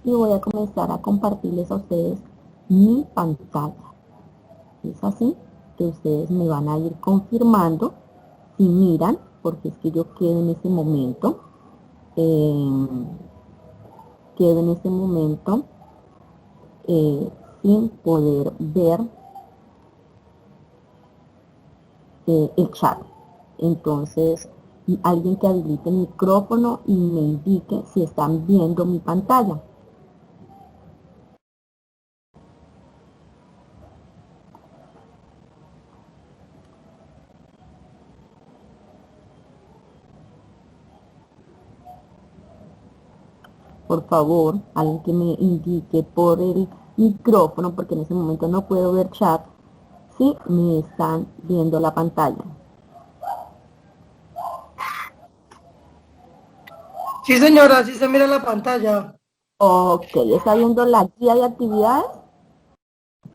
y voy a comenzar a compartirles a ustedes mi pantalla. Es así que ustedes me van a ir confirmando si miran, porque es que yo quedo en ese momento, sin poder ver el chat. Entonces, alguien que habilite el micrófono y me indique si están viendo mi pantalla. Por favor, alguien que me indique por el micrófono, porque en ese momento no puedo ver chat, si me están viendo la pantalla. Sí, señora, sí se mira la pantalla. Ok, ¿está viendo la guía de actividades?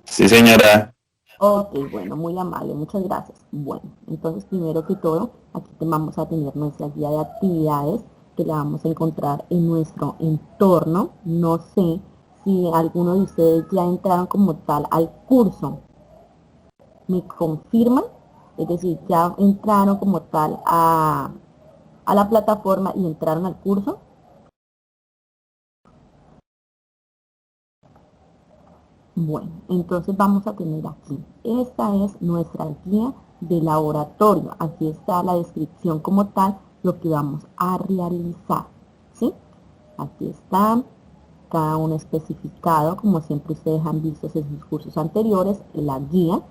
Sí, señora. Ok, bueno, muy amable, muchas gracias. Bueno, entonces primero que todo, aquí vamos a tener nuestra guía de actividades que la vamos a encontrar en nuestro entorno. No sé si alguno de ustedes ya entraron como tal al curso. ¿Me confirman? Es decir, ya entraron como tal a la plataforma y entraron al curso. Bueno, entonces vamos a tener aquí, esta es nuestra guía de laboratorio. Aquí está la descripción como tal, lo que vamos a realizar, ¿sí? Aquí está cada uno especificado, como siempre ustedes han visto en sus cursos anteriores, la guía.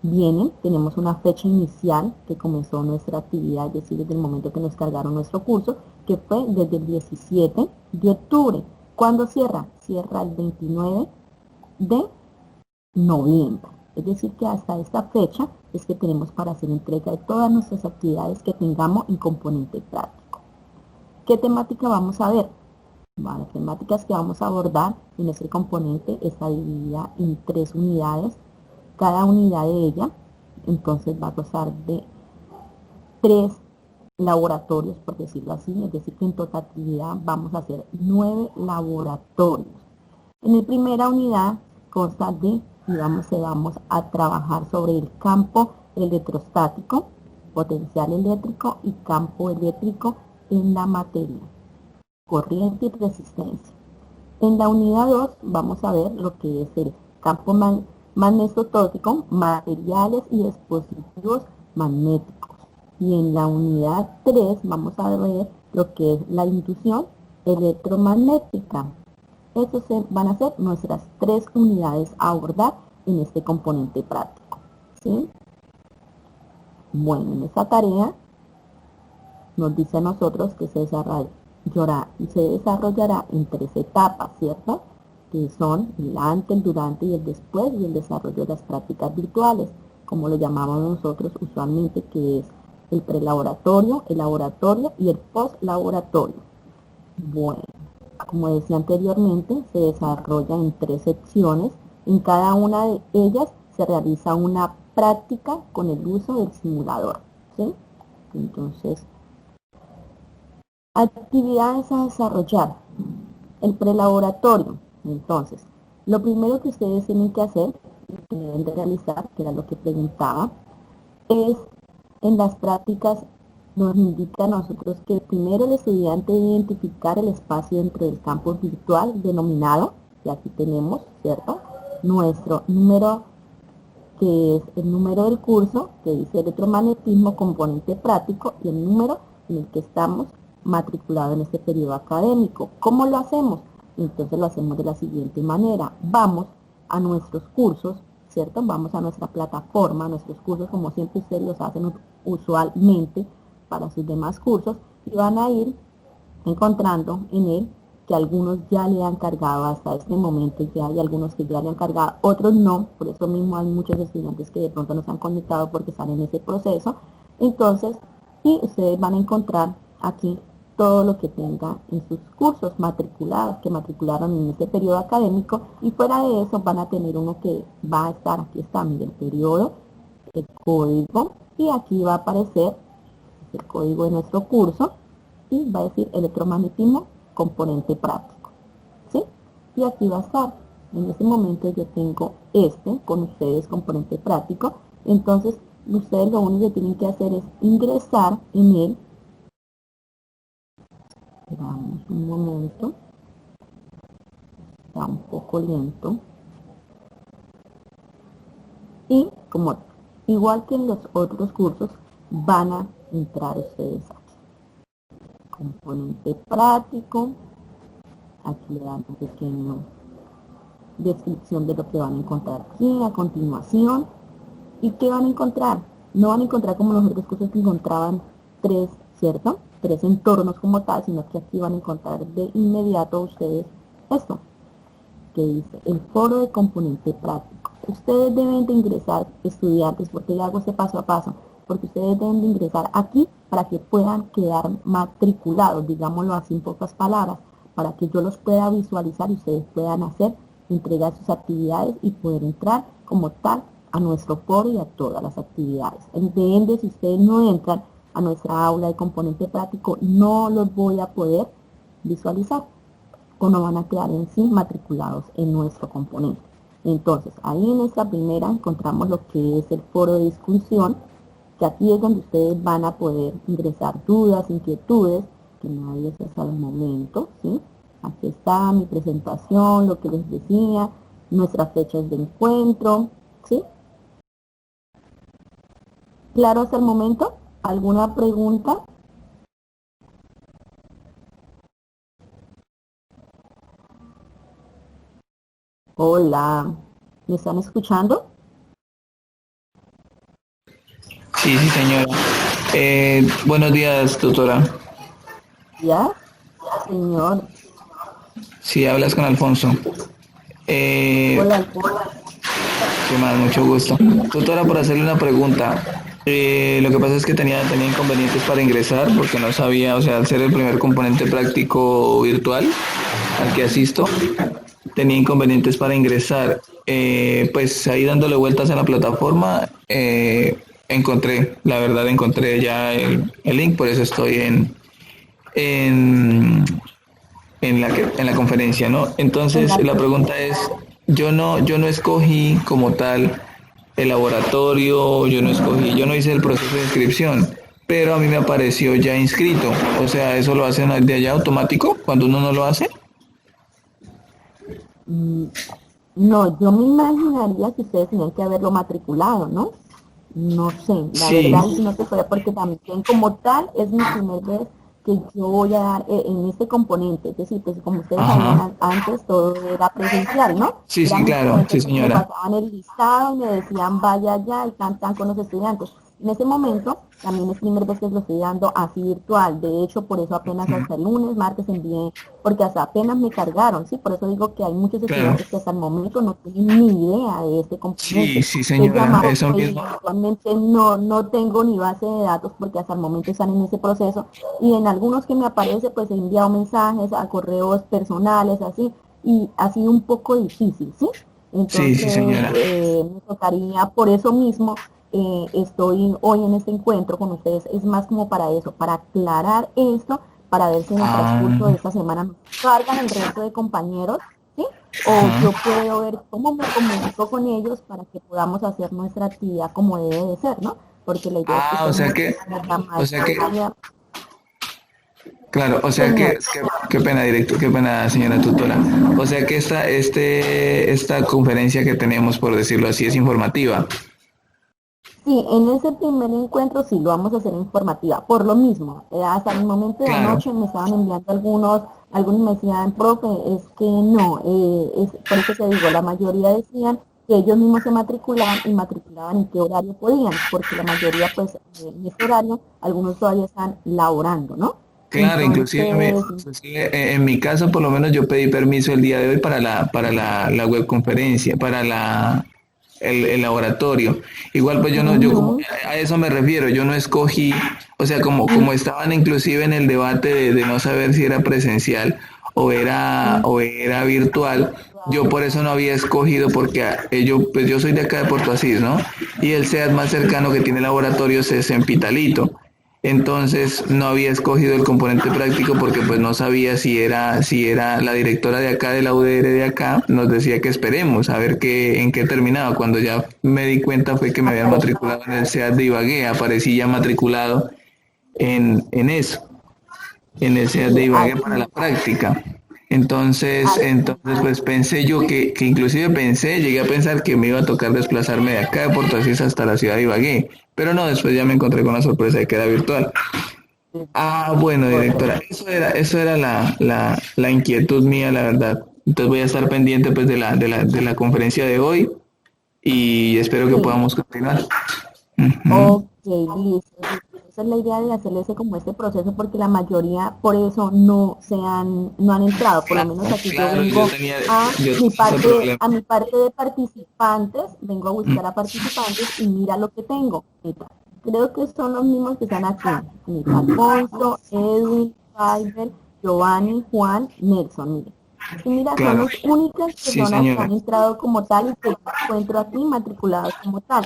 Vienen, tenemos una fecha inicial que comenzó nuestra actividad, es decir, desde el momento que nos cargaron nuestro curso, que fue desde el 17 de octubre. ¿Cuándo cierra? Cierra el 29 de noviembre. Es decir, que hasta esta fecha es que tenemos para hacer entrega de todas nuestras actividades que tengamos en componente práctico. ¿Qué temática vamos a ver? Bueno, las temáticas que vamos a abordar en este componente está dividida en 3 unidades. Cada unidad de ella, entonces, va a gozar de 3 laboratorios, por decirlo así. Es decir, que en totalidad vamos a hacer 9 laboratorios. En la primera unidad consta de, vamos a trabajar sobre el campo electrostático, potencial eléctrico y campo eléctrico en la materia, corriente y resistencia. En la unidad 2 vamos a ver lo que es el campo magnetotóxico, materiales y dispositivos magnéticos. Y en la unidad 3 vamos a ver lo que es la inducción electromagnética. Estas van a ser nuestras 3 unidades a abordar en este componente práctico, ¿sí? Bueno, en esta tarea nos dice a nosotros que se desarrollará en 3 etapas, ¿cierto? Que son el antes, el durante y el después, y el desarrollo de las prácticas virtuales, como lo llamamos nosotros usualmente, que es el prelaboratorio, el laboratorio y el postlaboratorio. Bueno, como decía anteriormente, se desarrolla en 3 secciones. En cada una de ellas se realiza una práctica con el uso del simulador, ¿sí? Entonces, actividades a desarrollar. El prelaboratorio. Entonces, lo primero que ustedes tienen que hacer, que deben de realizar, que era lo que preguntaba, es en las prácticas nos indica a nosotros que primero el estudiante debe identificar el espacio dentro del campo virtual denominado, que aquí tenemos, ¿cierto? Nuestro número, que es el número del curso, que dice electromagnetismo, componente práctico, y el número en el que estamos matriculados en este periodo académico. ¿Cómo lo hacemos? Entonces lo hacemos de la siguiente manera. Vamos a nuestros cursos, ¿cierto? Vamos a nuestra plataforma, a nuestros cursos, como siempre ustedes los hacen usualmente para sus demás cursos, y van a ir encontrando en él que algunos ya le han cargado hasta este momento, ya hay algunos que ya le han cargado, otros no, por eso mismo hay muchos estudiantes que de pronto no se han conectado porque están en ese proceso. Entonces, y ustedes van a encontrar aquí todo lo que tenga en sus cursos matriculados, que matricularon en este periodo académico, y fuera de eso van a tener uno que va a estar, aquí está, mire, el periodo, el código, y aquí va a aparecer el código de nuestro curso, y va a decir electromagnetismo, componente práctico, ¿sí? y aquí va a estar. En este momento yo tengo este con ustedes, componente práctico. Entonces, ustedes lo único que tienen que hacer es ingresar en él. Esperamos un momento. Está un poco lento. Y como igual que en los otros cursos, van a entrar ustedes aquí. Componente práctico. Aquí le dan un pequeño descripción de lo que van a encontrar aquí a continuación. ¿Y qué van a encontrar? No van a encontrar como los otros cursos que encontraban 3, ¿cierto? 3 entornos como tal, sino que aquí van a encontrar de inmediato ustedes esto, que dice el foro de componente práctico. Ustedes deben de ingresar, estudiantes, porque le hago este paso a paso, porque ustedes deben de ingresar aquí para que puedan quedar matriculados, digámoslo así en pocas palabras, para que yo los pueda visualizar y ustedes puedan hacer, entregar sus actividades y poder entrar como tal a nuestro foro y a todas las actividades. De ende, si ustedes no entran a nuestra aula de componente práctico, no los voy a poder visualizar o no van a quedar en sí matriculados en nuestro componente. Entonces, ahí en esta primera encontramos lo que es el foro de discusión, que aquí es donde ustedes van a poder ingresar dudas, inquietudes, que no hay hasta el momento, ¿sí? Aquí está mi presentación, lo que les decía, nuestras fechas de encuentro, ¿sí? ¿Claro hasta el momento? ¿Alguna pregunta? Hola, ¿me están escuchando? Sí, sí, señora. Buenos días, tutora. ¿Ya? Señor. Sí, hablas con Alfonso. Hola, ¿Qué más? Mucho gusto. Tutora, por hacerle una pregunta. Lo que pasa es que tenía inconvenientes para ingresar porque no sabía, o sea, al ser el primer componente práctico virtual al que asisto, tenía inconvenientes para ingresar. Pues ahí dándole vueltas en la plataforma, la verdad encontré ya el link, por eso estoy en, en la conferencia, ¿no? Entonces la pregunta es, yo no escogí como tal el laboratorio, yo no hice el proceso de inscripción, pero a mí me apareció ya inscrito. O sea, ¿eso lo hacen de allá automático cuando uno no lo hace? No, yo me imaginaría que ustedes tenían que haberlo matriculado, ¿no? No sé, la Sí. verdad es que no se puede porque también como tal es mi primera vez que yo voy a dar en este componente, es decir, pues como ustedes sabían antes todo era presencial, ¿no? Sí, Era sí, muy claro, diferente, sí, entonces me señora. pasaban el listado y me decían vaya allá y tan con los estudiantes. En ese momento también es primera vez que lo estoy dando así virtual, de hecho por eso apenas hasta el lunes, martes envié, porque hasta apenas me cargaron, ¿sí? Por eso digo que hay muchos Claro. estudiantes que hasta el momento no tienen ni idea de este componente. Sí, sí, señora, eso mismo. Actualmente no tengo ni base de datos porque hasta el momento están en ese proceso y en algunos que me aparece pues he enviado mensajes a correos personales así y ha sido un poco difícil, ¿sí? Sí, Entonces sí, señora. me tocaría por eso mismo estoy hoy en este encuentro con ustedes, es más como para eso, para aclarar esto, para ver si en el transcurso de esta semana nos cargan el resto de compañeros, ¿sí? O yo puedo ver cómo me comunico con ellos para que podamos hacer nuestra actividad como debe de ser, ¿no? Porque la idea es que o sea estemos que, en la o sea que, mayoría. claro, o sea Señor, qué pena, directo, qué pena, señora tutora. O sea que esta conferencia que tenemos, por decirlo así, es informativa. sí, en ese primer encuentro sí lo vamos a hacer informativa, por lo mismo, hasta el momento de Claro. anoche me estaban enviando algunos me decían, profe, es que no, es, por eso te digo, la mayoría decían que ellos mismos se matriculaban y matriculaban en qué horario podían, porque la mayoría pues en ese horario, algunos todavía están laborando, ¿no? Claro, Entonces, inclusive en mi caso, por lo menos yo pedí permiso el día de hoy para la webconferencia, para el laboratorio. Igual pues yo como a eso me refiero, yo no escogí, o sea, como estaban inclusive en el debate de no saber si era presencial o era virtual, yo por eso no había escogido porque pues yo soy de acá de Puerto Asís, ¿no? Y el SEAD más cercano que tiene laboratorios es en Pitalito. Entonces no había escogido el componente práctico porque pues no sabía si era la directora de acá de la UDR de acá, nos decía que esperemos a ver en qué terminaba. Cuando ya me di cuenta fue que me habían matriculado en el SEAD de Ibagué, aparecí ya matriculado en eso, en el SEAD de Ibagué para la práctica. Entonces pues pensé yo que inclusive llegué a pensar que me iba a tocar desplazarme de acá de Puerto Asís hasta la ciudad de Ibagué, pero no, después ya me encontré con la sorpresa de que era virtual. Ah, bueno, directora, eso era la inquietud mía, la verdad. Entonces voy a estar pendiente pues de la conferencia de hoy y espero que Sí. podamos continuar. Ok, listo. Esa es la idea de hacerle como este proceso porque la mayoría por eso no han entrado. Por lo menos aquí yo Claro, vengo a yo mi tenía ese parte, problema. a mi parte de participantes, vengo a buscar a participantes y mira lo que tengo. Mira, creo que son los mismos que están aquí. Mira, Alfonso, Edwin, Cyber, Giovanni, Juan, Nelson, mire. Y mira, son Claro, las únicas sí personas que señora. han entrado como tal y que yo encuentro aquí matriculadas como tal.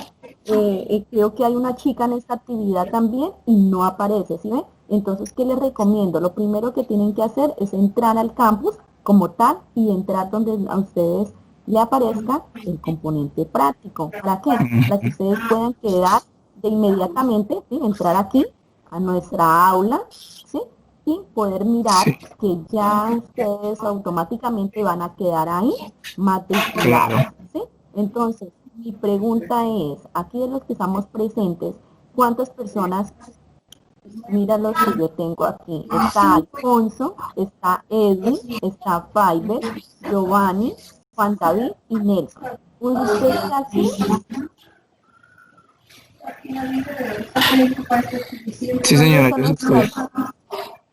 Creo que hay una chica en esta actividad también y no aparece, ¿sí ven? Entonces, ¿qué les recomiendo? Lo primero que tienen que hacer es entrar al campus como tal y entrar donde a ustedes le aparezca el componente práctico. ¿Para qué? Para que ustedes puedan quedar de inmediatamente, ¿sí? Entrar aquí a nuestra aula, ¿sí? Y poder mirar Sí, que ya ustedes automáticamente van a quedar ahí matriculados, claro. ¿sí? Entonces, mi pregunta es, aquí de los que estamos presentes, ¿cuántas personas, mira los que yo tengo aquí? Está Alfonso, está Edwin, está Fiber, Giovanni, Juan David y Nelson. ¿Usted está aquí? Sí ¿Dónde señora, son yo sí los que estoy.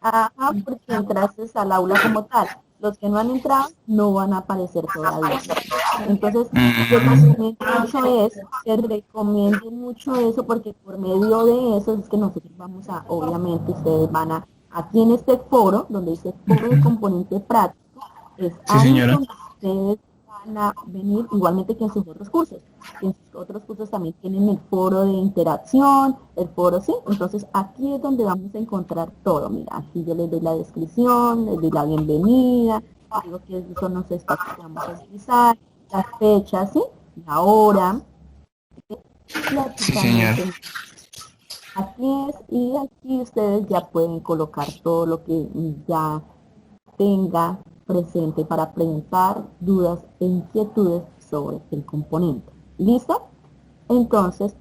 Ajá, porque entraste al aula como tal. Los que no han entrado no van a aparecer todavía. Entonces, yo recomiendo mucho eso, te recomiendo mucho eso porque por medio de eso es que nosotros vamos a, obviamente, ustedes van a, aquí en este foro, donde dice foro de componente práctico, es Sí ahí señora. donde ustedes van a venir, igualmente que en sus otros cursos. En sus otros cursos también tienen el foro de interacción, el foro, sí. Entonces, aquí es donde vamos a encontrar todo. Mira, aquí yo les doy la descripción, les doy la bienvenida, digo que son los espacios que vamos a utilizar, las fechas, ¿sí? La hora, y aquí Sí también señor. aquí es, y aquí ustedes ya pueden colocar todo lo que ya tenga presente para preguntar dudas e inquietudes sobre el componente. ¿Listo? Entonces,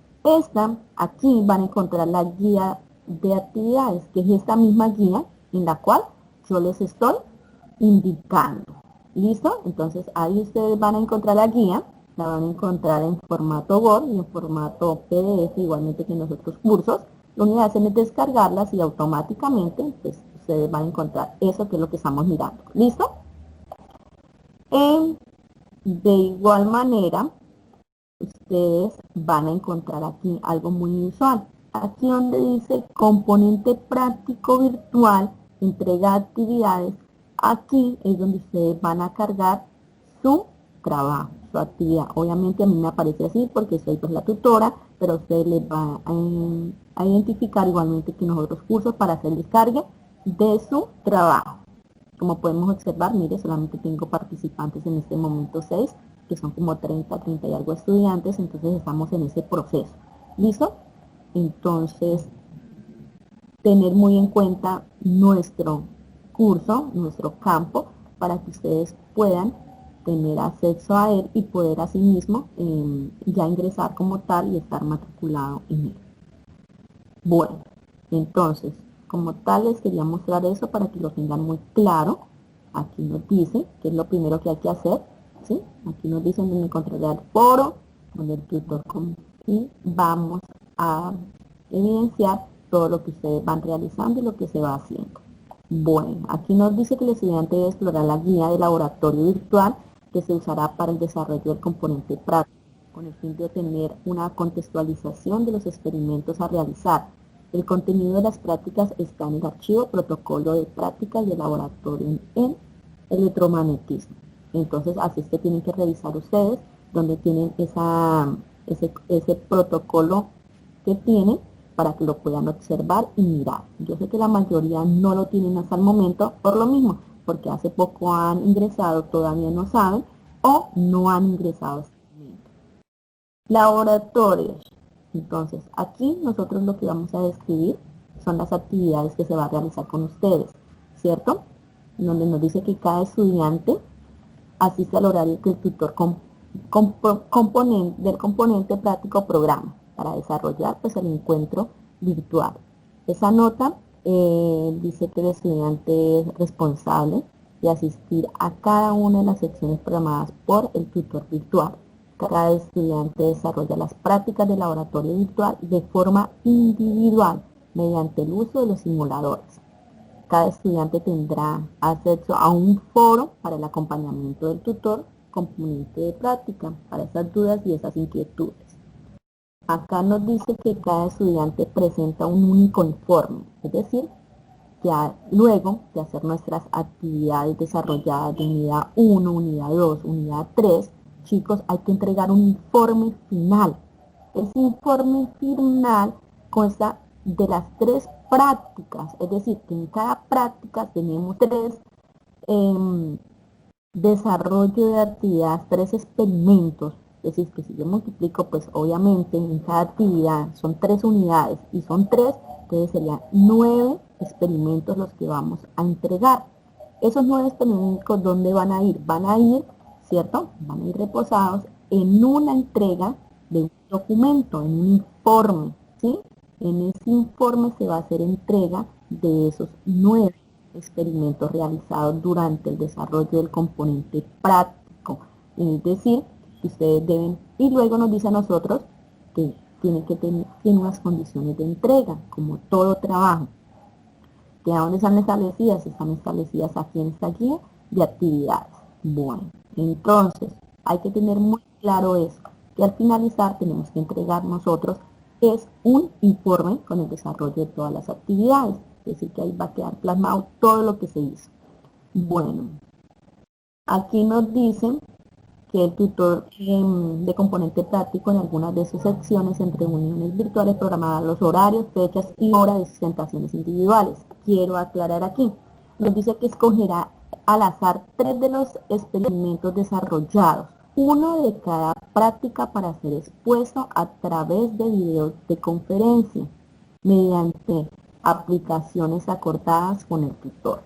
aquí van a encontrar la guía de actividades, que es esta misma guía en la cual yo les estoy indicando. ¿Listo? Entonces, ahí ustedes van a encontrar la guía, la van a encontrar en formato Word y en formato PDF, igualmente que en los otros cursos. Lo único que hacen es descargarlas y automáticamente, pues, ustedes van a encontrar eso que es lo que estamos mirando. ¿Listo? De igual manera, ustedes van a encontrar aquí algo muy usual. Aquí donde dice componente práctico virtual, entrega de actividades, aquí es donde ustedes van a cargar su trabajo, su actividad. Obviamente a mí me aparece así porque soy pues la tutora, pero a ustedes les va a identificar igualmente que en los otros cursos para hacer descargue de su trabajo. Como podemos observar, mire, solamente tengo participantes en este momento 6, que son como 30 y algo estudiantes, entonces estamos en ese proceso. ¿Listo? Entonces, tener muy en cuenta nuestro curso, nuestro campo, para que ustedes puedan tener acceso a él y poder asimismo ya ingresar como tal y estar matriculado en él. Bueno, entonces, como tal les quería mostrar eso para que lo tengan muy claro. Aquí nos dice que es lo primero que hay que hacer, ¿sí? Aquí nos dicen donde encontrar el foro, donde el tutor y vamos a evidenciar todo lo que ustedes van realizando y lo que se va haciendo. Bueno, aquí nos dice que el estudiante debe explorar la guía de laboratorio virtual que se usará para el desarrollo del componente práctico, con el fin de obtener una contextualización de los experimentos a realizar. El contenido de las prácticas está en el archivo Protocolo de Prácticas de Laboratorio en Electromagnetismo. Entonces, así es que tienen que revisar ustedes, donde tienen ese protocolo que tienen, para que lo puedan observar y mirar. Yo sé que la mayoría no lo tienen hasta el momento por lo mismo, porque hace poco han ingresado, todavía no saben, o no han ingresado a este momento. Laboratorios. Entonces, aquí nosotros lo que vamos a describir son las actividades que se va a realizar con ustedes, ¿cierto? Donde nos dice que cada estudiante asiste al horario que el tutor del componente práctico programa para desarrollar pues el encuentro virtual. Esa nota dice que el estudiante es responsable de asistir a cada una de las secciones programadas por el tutor virtual. Cada estudiante desarrolla las prácticas de laboratorio virtual de forma individual mediante el uso de los simuladores. Cada estudiante tendrá acceso a un foro para el acompañamiento del tutor, componente de práctica, para esas dudas y esas inquietudes. Acá nos dice que cada estudiante presenta un único informe, es decir, ya luego de hacer nuestras actividades desarrolladas de unidad 1, unidad 2, unidad 3, chicos, hay que entregar un informe final. Ese informe final consta de las 3 prácticas, es decir, que en cada práctica tenemos 3 desarrollo de actividades, 3 experimentos. Es decir, que si yo multiplico, pues obviamente en cada actividad son 3 unidades y son 3, entonces serían 9 experimentos los que vamos a entregar. Esos 9 experimentos, ¿dónde van a ir? Van a ir, ¿cierto? Van a ir reposados en una entrega de un documento, en un informe, ¿sí? En ese informe se va a hacer entrega de esos 9 experimentos realizados durante el desarrollo del componente práctico. Es decir, que ustedes deben, y luego nos dice a nosotros que tiene unas condiciones de entrega, como todo trabajo. ¿Que a dónde están establecidas? Están establecidas aquí en esta guía de actividades. Bueno, entonces hay que tener muy claro eso, que al finalizar tenemos que entregar nosotros es un informe con el desarrollo de todas las actividades, es decir, que ahí va a quedar plasmado todo lo que se hizo. Bueno, aquí nos dicen que el tutor de componente práctico en algunas de sus secciones entre uniones virtuales programadas los horarios, fechas y horas de sus presentaciones individuales. Quiero aclarar aquí, nos dice que escogerá al azar 3 de los experimentos desarrollados, uno de cada práctica para ser expuesto a través de videos de conferencia mediante aplicaciones acordadas con el tutor.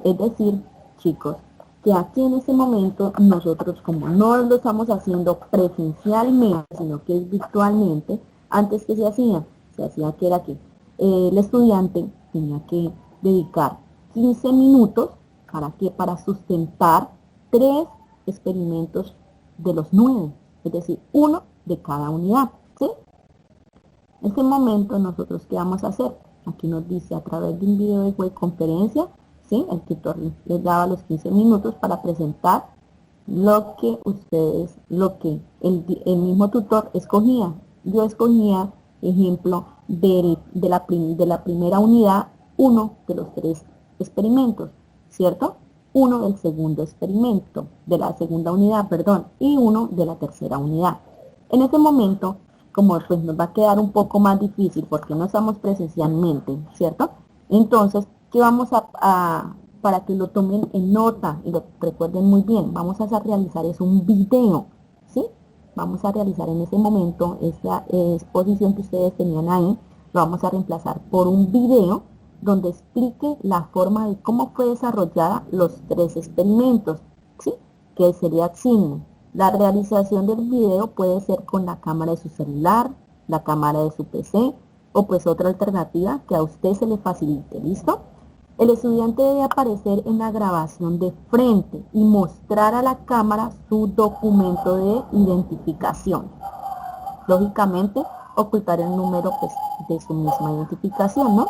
Es decir, chicos, que aquí en este momento nosotros, como no lo estamos haciendo presencialmente, sino que es virtualmente, antes que se hacía que era que el estudiante tenía que dedicar 15 minutos para sustentar 3 experimentos de los 9, es decir, 1 de cada unidad, ¿sí? En este momento nosotros, ¿qué vamos a hacer? Aquí nos dice a través de un video de webconferencia, ¿sí? El tutor les daba los 15 minutos para presentar lo que el mismo tutor escogía. Yo escogía, ejemplo, de la primera unidad, 1 de los 3 experimentos, ¿cierto? 1 del segundo experimento, de la segunda unidad, perdón, y 1 de la tercera unidad. En este momento, como pues nos va a quedar un poco más difícil porque no estamos presencialmente, ¿cierto? Entonces, ¿qué vamos para que lo tomen en nota y lo recuerden muy bien? Vamos a realizar un video, ¿sí? Vamos a realizar en ese momento esa exposición que ustedes tenían ahí, lo vamos a reemplazar por un video donde explique la forma de cómo fue desarrollada los 3 experimentos, ¿sí? Que sería así. La realización del video puede ser con la cámara de su celular, la cámara de su PC, o pues otra alternativa que a usted se le facilite, ¿listo? El estudiante debe aparecer en la grabación de frente y mostrar a la cámara su documento de identificación. Lógicamente, ocultar el número pues, de su misma identificación, ¿no?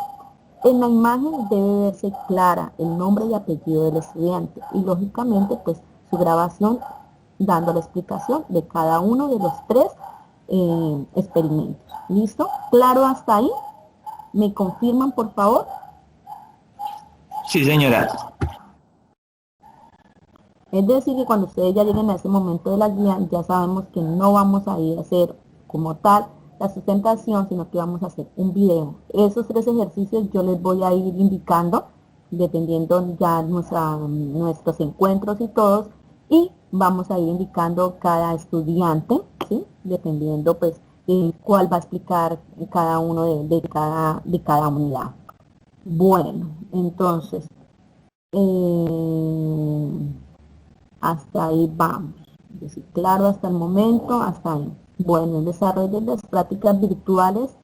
En la imagen debe verse clara el nombre y apellido del estudiante y lógicamente pues su grabación dando la explicación de cada uno de los 3 experimentos. ¿Listo? ¿Claro hasta ahí? ¿Me confirman, por favor? Sí, señora. Es decir, que cuando ustedes ya lleguen a ese momento de la guía, ya sabemos que no vamos a ir a hacer como tal la sustentación, sino que vamos a hacer un video. Esos 3 ejercicios yo les voy a ir indicando, dependiendo ya nuestros encuentros y todos, y vamos a ir indicando cada estudiante, ¿sí? Dependiendo pues cuál va a explicar cada uno de cada unidad. Bueno, entonces, hasta ahí vamos. Es decir, claro, hasta el momento, hasta ahí. Bueno, el desarrollo de las prácticas virtuales,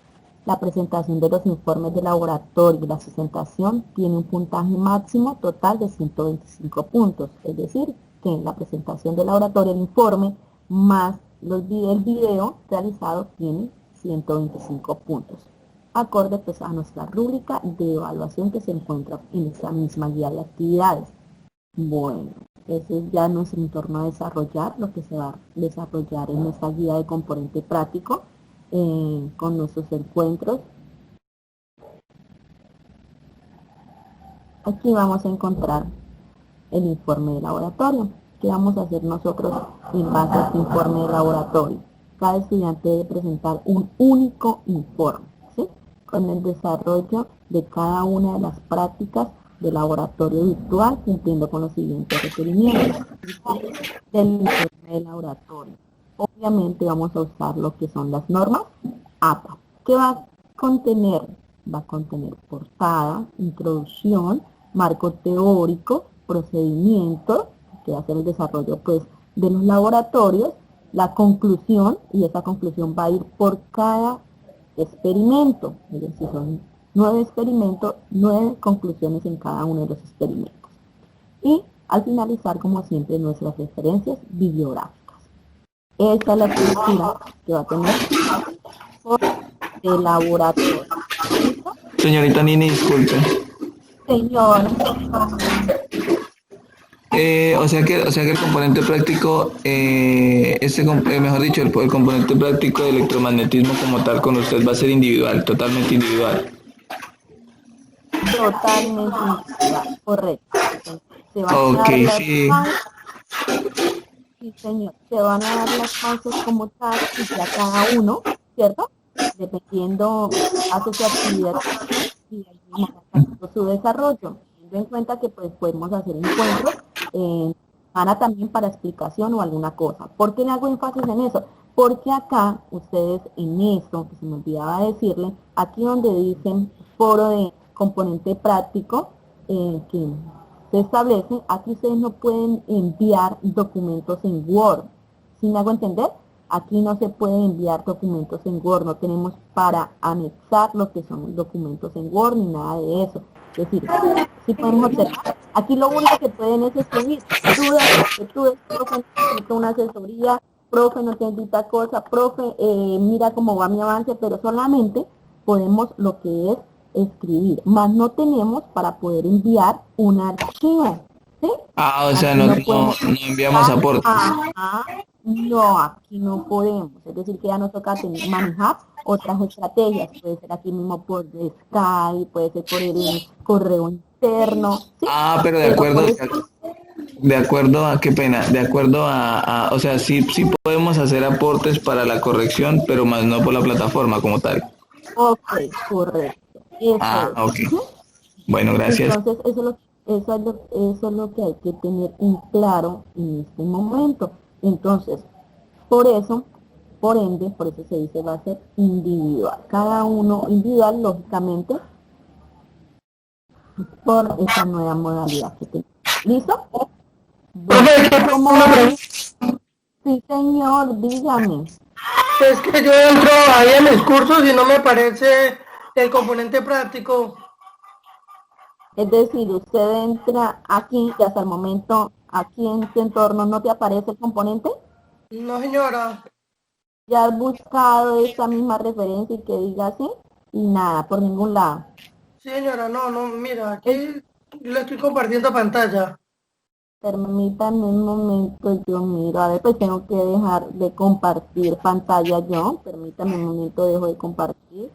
la presentación de los informes de laboratorio y la sustentación tiene un puntaje máximo total de 125 puntos. Es decir, que en la presentación del laboratorio, el informe, más el video realizado tiene 125 puntos. Acorde pues a nuestra rúbrica de evaluación que se encuentra en esa misma guía de actividades. Bueno, ese es ya nuestro entorno a desarrollar, lo que se va a desarrollar en nuestra guía de componente práctico con nuestros encuentros. Aquí vamos a encontrar el informe de laboratorio. ¿Qué vamos a hacer nosotros en base a este informe de laboratorio? Cada estudiante debe presentar un único informe, ¿sí? Con el desarrollo de cada una de las prácticas de laboratorio virtual, cumpliendo con los siguientes requerimientos del informe de laboratorio. Obviamente vamos a usar lo que son las normas APA. ¿Qué va a contener? Va a contener portada, introducción, marco teórico, procedimiento, que va a ser el desarrollo pues de los laboratorios, la conclusión, y esa conclusión va a ir por cada experimento, es decir, son 9 experimentos, 9 conclusiones en cada uno de los experimentos. Y al finalizar, como siempre, nuestras referencias bibliográficas. Esta es la estructura que va a tener el laboratorio. ¿Listo? Señorita Nini, disculpe. Señor. O sea que el componente práctico, mejor dicho, el componente práctico de electromagnetismo como tal con usted va a ser individual, totalmente individual. Totalmente individual, correcto. Entonces, se van a dar las sí, señor, se van a dar las pausas como tal y ya cada uno, ¿cierto? Dependiendo hace su actividad y ahí mismo va su desarrollo. Teniendo en cuenta que pues podemos hacer encuentros semana también para explicación o alguna cosa. ¿Por qué le hago énfasis en eso? Porque acá, ustedes en esto, que se me olvidaba decirle, aquí donde dicen foro de componente práctico, que se establece, aquí ustedes no pueden enviar documentos en Word. ¿Sí me hago entender? Aquí no se pueden enviar documentos en Word, no tenemos para anexar lo que son documentos en Word ni nada de eso. Es decir, si podemos observar, aquí lo único que pueden es escribir dudas, inquietudes, profe, necesito una asesoría, profe, no entendí tal cosa, profe, mira cómo va mi avance, pero solamente podemos lo que es escribir, más no tenemos para poder enviar un archivo, ¿sí? Ah, o sea, Aquí no podemos enviamos aportes. no, aquí no podemos, es decir, que ya nos toca manejar otras estrategias, puede ser aquí mismo por Skype, puede ser por el correo interno, ¿sí? Pero de acuerdo a, qué pena, de acuerdo o sea, sí podemos hacer aportes para la corrección, pero más no por la plataforma como tal. Ok, correcto, eso es. Ok. Bueno, gracias. Entonces, eso es lo que hay que tener en claro en este momento. Entonces, por eso, por ende, por eso se dice va a ser individual. Cada uno individual, lógicamente, por esa nueva modalidad que tenemos. ¿Listo? Bueno, ¿cómo va? Sí, señor, dígame. Es que yo entro ahí en mis cursos y no me aparece el componente práctico. Es decir, usted entra aquí y hasta el momento, aquí en tu entorno, ¿no te aparece el componente? No, señora. Ya has buscado esa misma referencia y que diga así, y nada, por ningún lado. Sí, señora, no, mira, aquí le estoy compartiendo pantalla. Permítanme un momento, yo miro, a ver, pues tengo que dejar de compartir pantalla yo, permítanme un momento, dejo de compartir,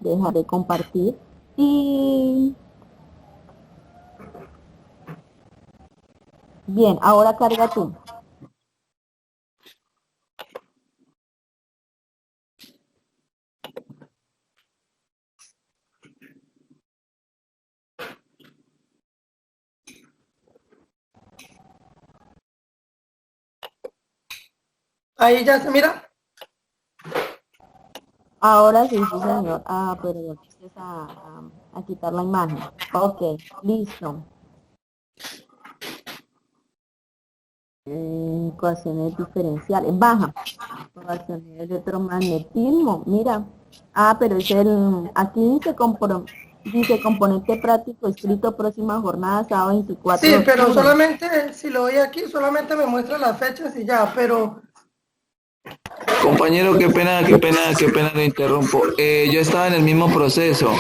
dejar de compartir, y... Bien, ahora carga tú. Ahí ya se mira. Ahora sí, sí, señor. Pero volviste a quitar la imagen. Ok, listo. Ecuaciones diferenciales. Baja. Ecuaciones de electromagnetismo. Mira. Pero es aquí dice componente práctico escrito próxima jornada, sábado 24 Sí, de pero octubre. solamente, si lo doy aquí, solamente me muestra las fechas y ya, pero... Compañero, qué pena lo interrumpo. Yo estaba en el mismo proceso.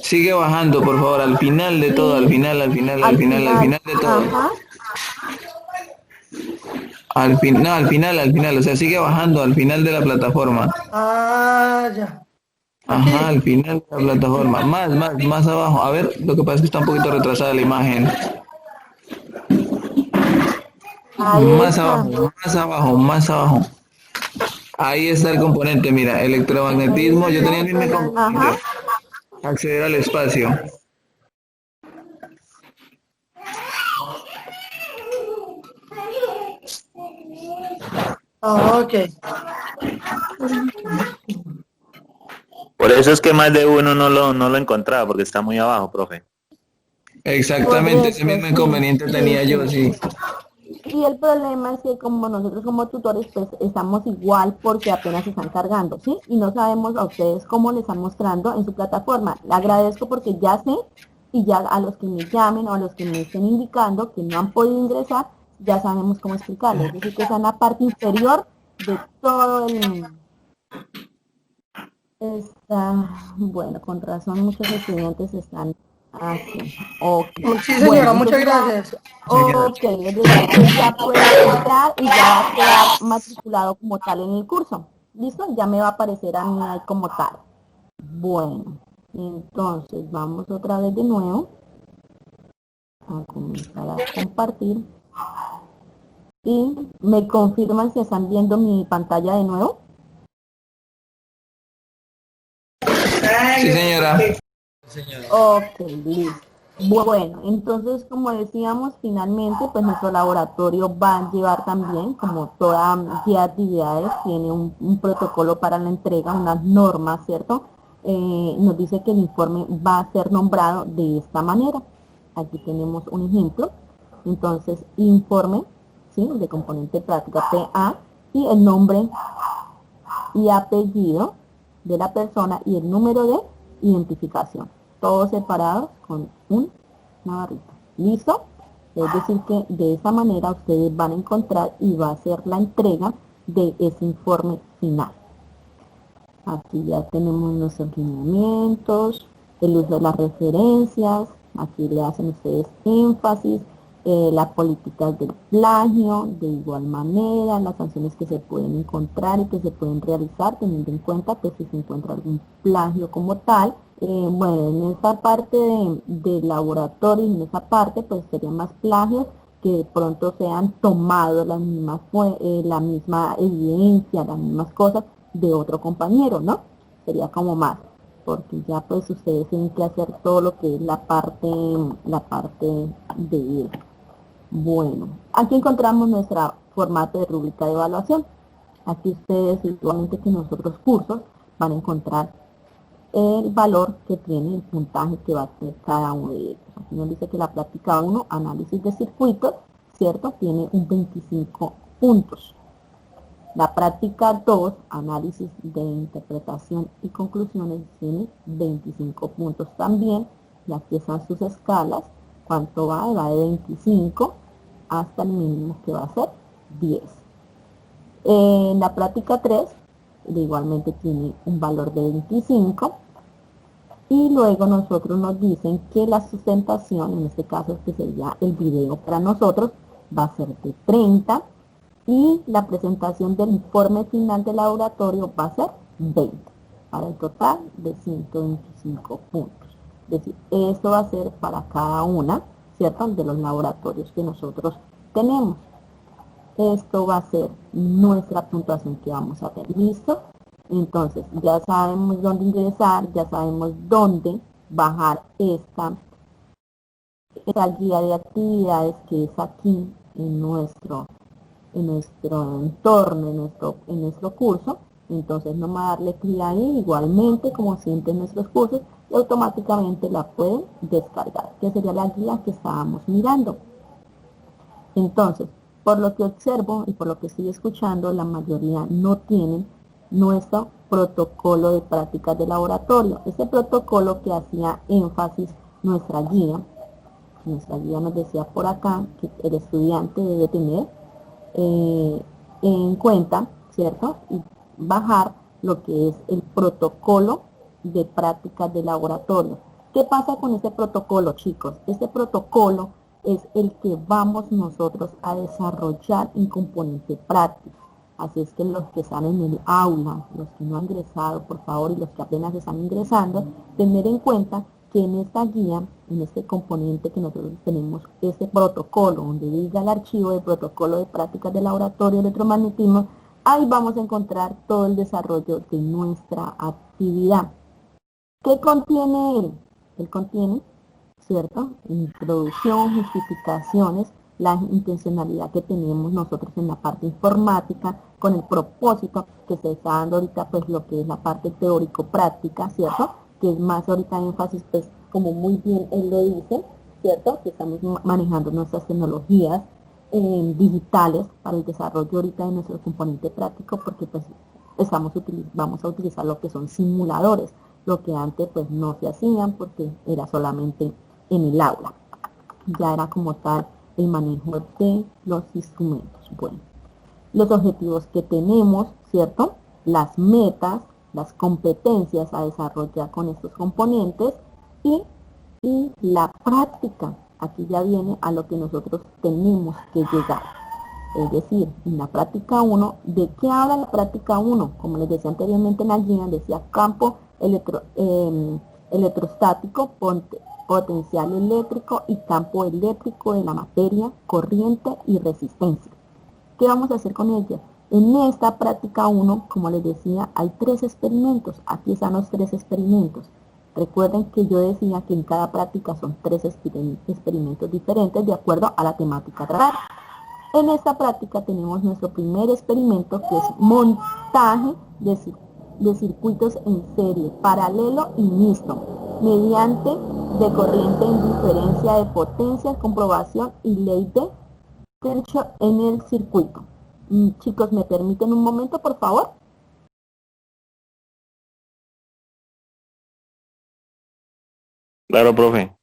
Sigue bajando, por favor, al final de todo, al Sí, final, al final, al al final, al final. final de todo. Ajá. No, al final, o sea, sigue bajando al final de la plataforma. Ya. Ajá, Aquí. al final de la plataforma. Más abajo. A ver, lo que pasa es que está un poquito retrasada la imagen. Ahí Más está. abajo, más abajo, más abajo. Ahí está el componente, mira, Ahí electromagnetismo. Yo tenía está. el mismo Ajá. inconveniente. Acceder al espacio. Ok. Por eso es que más de uno no lo encontraba, porque está muy abajo, profe. Exactamente, ese Correcto, mismo sí, inconveniente sí, tenía yo, sí. sí. Y el problema es que como nosotros como tutores pues estamos igual porque apenas se están cargando, ¿sí? Y no sabemos a ustedes cómo les están mostrando en su plataforma. Le agradezco porque ya sé y ya a los que me llamen o a los que me estén indicando que no han podido ingresar, ya sabemos cómo explicarles. Es decir, que está en la parte inferior de todo bueno, con razón muchos estudiantes están así. Ok. Sí, Bueno, señora, muchas entonces gracias. ok, es decir, que ya puede entrar y ya va a quedar matriculado como tal en el curso. ¿Listo? Ya me va a aparecer a mí ahí como tal. Bueno, entonces vamos otra vez de nuevo a comenzar a compartir. Y me confirman si están viendo mi pantalla de nuevo. Sí, señora. Ok, listo. Bueno, entonces como decíamos, finalmente pues nuestro laboratorio va a llevar también, como toda guía de actividades, tiene un protocolo para la entrega, unas normas, ¿cierto? Nos dice que el informe va a ser nombrado de esta manera. Aquí tenemos un ejemplo. Entonces, informe, ¿sí? De componente práctica PA y el nombre y apellido de la persona y el número de identificación. Todos separados con una barrita. ¿Listo? Es decir que de esa manera ustedes van a encontrar y va a ser la entrega de ese informe final. Aquí ya tenemos nuestros lineamientos, el uso de las referencias, aquí le hacen ustedes énfasis, las políticas del plagio, de igual manera, las sanciones que se pueden encontrar y que se pueden realizar, teniendo en cuenta que si se encuentra algún plagio como tal. Bueno, en esta parte de laboratorio, en esa parte, pues serían más plagios que de pronto sean tomados las mismas, la misma evidencia, las mismas cosas de otro compañero, ¿no? Sería como más, porque ya pues ustedes tienen que hacer todo lo que es la parte de bueno, aquí encontramos nuestro formato de rúbrica de evaluación. Aquí ustedes, igualmente que en los otros cursos, van a encontrar el valor que tiene el puntaje que va a tener cada uno de ellos. Aquí nos dice que la práctica 1, análisis de circuitos, ¿cierto? Tiene un 25 puntos. La práctica 2, análisis de interpretación y conclusiones, tiene 25 puntos también. Y aquí están sus escalas. ¿Cuánto va? Va de 25 hasta el mínimo que va a ser 10. En la práctica 3, igualmente tiene un valor de 25. Y luego nosotros nos dicen que la sustentación, en este caso que sería el video para nosotros, va a ser de 30 y la presentación del informe final del laboratorio va a ser 20, para el total de 125 puntos. Es decir, esto va a ser para cada una, ¿cierto?, de los laboratorios que nosotros tenemos. Esto va a ser nuestra puntuación que vamos a tener. ¿Listo? Entonces, ya sabemos dónde ingresar, ya sabemos dónde bajar esta guía de actividades que es aquí en en nuestro entorno, en nuestro curso. Entonces no va a darle clic ahí, igualmente como siempre en nuestros cursos, y automáticamente la pueden descargar, que sería la guía que estábamos mirando. Entonces, por lo que observo y por lo que estoy escuchando, la mayoría no tienen nuestro protocolo de prácticas de laboratorio. Ese protocolo que hacía énfasis nuestra guía nos decía por acá que el estudiante debe tener en cuenta, ¿cierto? Y bajar lo que es el protocolo de prácticas de laboratorio. ¿Qué pasa con este protocolo, chicos? Este protocolo es el que vamos nosotros a desarrollar en componente práctico. Así es que los que están en el aula, los que no han ingresado, por favor, y los que apenas están ingresando, tener en cuenta que en esta guía, en este componente que nosotros tenemos, este protocolo, donde diga el archivo de protocolo de prácticas de laboratorio de electromagnetismo, ahí vamos a encontrar todo el desarrollo de nuestra actividad. ¿Qué contiene él? Él contiene, ¿cierto? Introducción, justificaciones, la intencionalidad que tenemos nosotros en la parte informática, con el propósito que se está dando ahorita, pues lo que es la parte teórico-práctica, ¿cierto? Que es más ahorita énfasis, pues como muy bien él lo dice, ¿cierto? Que estamos manejando nuestras tecnologías digitales para el desarrollo ahorita de nuestro componente práctico, porque pues vamos a utilizar lo que son simuladores, lo que antes pues no se hacían porque era solamente en el aula. Ya era como tal el manejo de los instrumentos. Bueno, los objetivos que tenemos, ¿cierto? Las metas, las competencias a desarrollar con estos componentes y la práctica. Aquí ya viene a lo que nosotros tenemos que llegar. Es decir, en la práctica 1, ¿de qué habla la práctica 1? Como les decía anteriormente en la guía, decía campo electrostático, potencial eléctrico y campo eléctrico de la materia, corriente y resistencia. ¿Qué vamos a hacer con ella? En esta práctica 1, como les decía, hay 3 experimentos. Aquí están los 3 experimentos. Recuerden que yo decía que en cada práctica son 3 experimentos diferentes de acuerdo a la temática tratada. En esta práctica tenemos nuestro primer experimento, que es montaje de circuitos en serie, paralelo y mixto, mediante de corriente en diferencia de potencias, comprobación y ley de Kirchhoff en el circuito. Chicos, ¿me permiten un momento, por favor? Claro, profe.